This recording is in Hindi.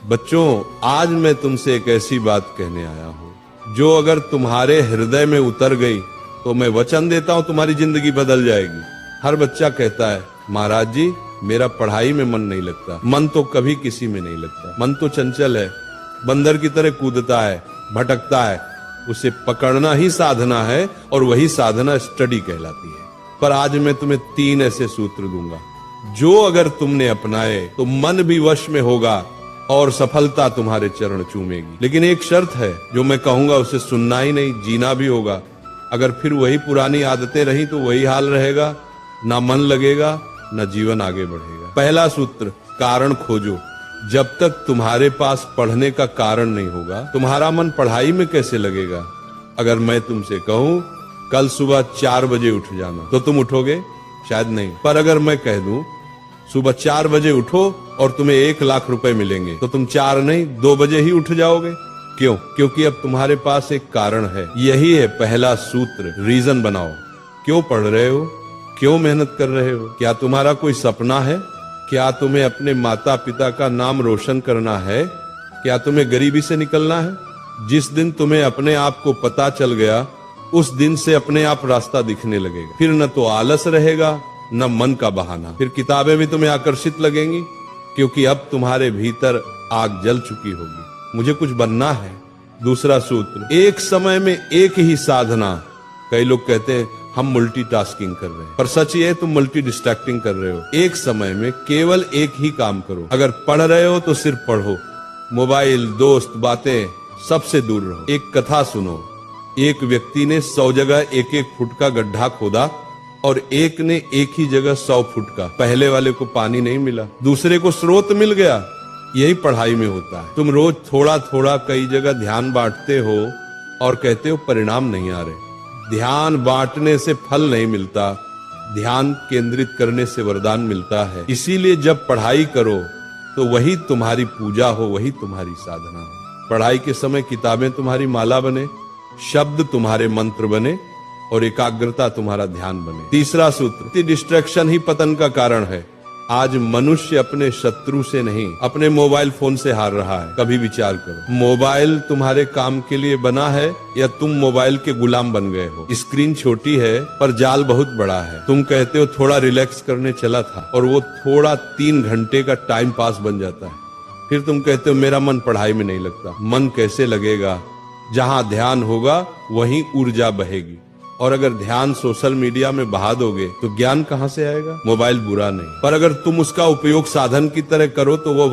बच्चों, आज मैं तुमसे एक ऐसी बात कहने आया हूँ जो अगर तुम्हारे हृदय में उतर गई तो मैं वचन देता हूँ तुम्हारी जिंदगी बदल जाएगी। हर बच्चा कहता है, महाराज जी मेरा पढ़ाई में मन नहीं लगता। मन तो कभी किसी में नहीं लगता। मन तो चंचल है, बंदर की तरह कूदता है, भटकता है। उसे पकड़ना ही साधना है और वही साधना स्टडी कहलाती है। पर आज मैं तुम्हें 3 ऐसे सूत्र दूंगा जो अगर तुमने अपनाए तो मन भी वश में होगा और सफलता तुम्हारे चरण चूमेगी। लेकिन एक शर्त है, जो मैं कहूंगा उसे सुनना ही नहीं, जीना भी होगा। अगर फिर वही पुरानी आदतें रही तो वही हाल रहेगा, ना मन लगेगा ना जीवन आगे बढ़ेगा। पहला सूत्र, कारण खोजो। जब तक तुम्हारे पास पढ़ने का कारण नहीं होगा, तुम्हारा मन पढ़ाई में कैसे लगेगा। अगर मैं तुमसे कहूं कल सुबह 4 बजे उठ जाना, तो तुम उठोगे? शायद नहीं। पर अगर मैं कह दूं सुबह 4 बजे उठो और तुम्हें 1 लाख रुपए मिलेंगे, तो तुम 4 नहीं 2 बजे ही उठ जाओगे। क्यों? क्योंकि अब तुम्हारे पास एक कारण है। यही है पहला सूत्र, रीजन बनाओ। क्यों पढ़ रहे हो? क्यों मेहनत कर रहे हो? क्या तुम्हारा कोई सपना है? क्या तुम्हें अपने माता पिता का नाम रोशन करना है? क्या तुम्हें गरीबी से निकलना है? जिस दिन तुम्हें अपने आप को पता चल गया, उस दिन से अपने आप रास्ता दिखने लगेगा। फिर न तो आलस रहेगा न मन का बहाना। फिर किताबें भी तुम्हें आकर्षित लगेंगी, क्योंकि अब तुम्हारे भीतर आग जल चुकी होगी। मुझे कुछ बनना है। दूसरा सूत्र, एक समय में एक ही साधना। कई लोग कहते हैं हम मल्टीटास्किंग कर रहे हैं, पर सच ये है तुम मल्टी डिस्ट्रैक्टिंग कर रहे हो। एक समय में केवल एक ही काम करो। अगर पढ़ रहे हो तो सिर्फ पढ़ो, मोबाइल, दोस्त, बातें सबसे दूर रहो। एक कथा सुनो। एक व्यक्ति ने 100 जगह 1-1 फुट का गड्ढा खोदा और एक ने एक ही जगह 100 फुट का। पहले वाले को पानी नहीं मिला, दूसरे को स्रोत मिल गया। यही पढ़ाई में होता है। तुम रोज थोड़ा थोड़ा कई जगह ध्यान बांटते हो और कहते हो परिणाम नहीं आ रहे। ध्यान बांटने से फल नहीं मिलता, ध्यान केंद्रित करने से वरदान मिलता है। इसीलिए जब पढ़ाई करो तो वही तुम्हारी पूजा हो, वही तुम्हारी साधना हो। पढ़ाई के समय किताबें तुम्हारी माला बने, शब्द तुम्हारे मंत्र बने और एकाग्रता तुम्हारा ध्यान बने। तीसरा सूत्र, डिस्ट्रैक्शन ही पतन का कारण है। आज मनुष्य अपने शत्रु से नहीं, अपने मोबाइल फोन से हार रहा है। कभी विचार करो, मोबाइल तुम्हारे काम के लिए बना है या तुम मोबाइल के गुलाम बन गए हो? स्क्रीन छोटी है पर जाल बहुत बड़ा है। तुम कहते हो थोड़ा रिलैक्स करने चला था और वो थोड़ा 3 घंटे का टाइम पास बन जाता है। फिर तुम कहते हो मेरा मन पढ़ाई में नहीं लगता। मन कैसे लगेगा? जहां ध्यान होगा वहीं ऊर्जा बहेगी। और अगर ध्यान सोशल मीडिया में बहा दोगे तो ज्ञान कहां से आएगा? मोबाइल बुरा नहीं, पर अगर तुम उसका उपयोग साधन की तरह करो तो वो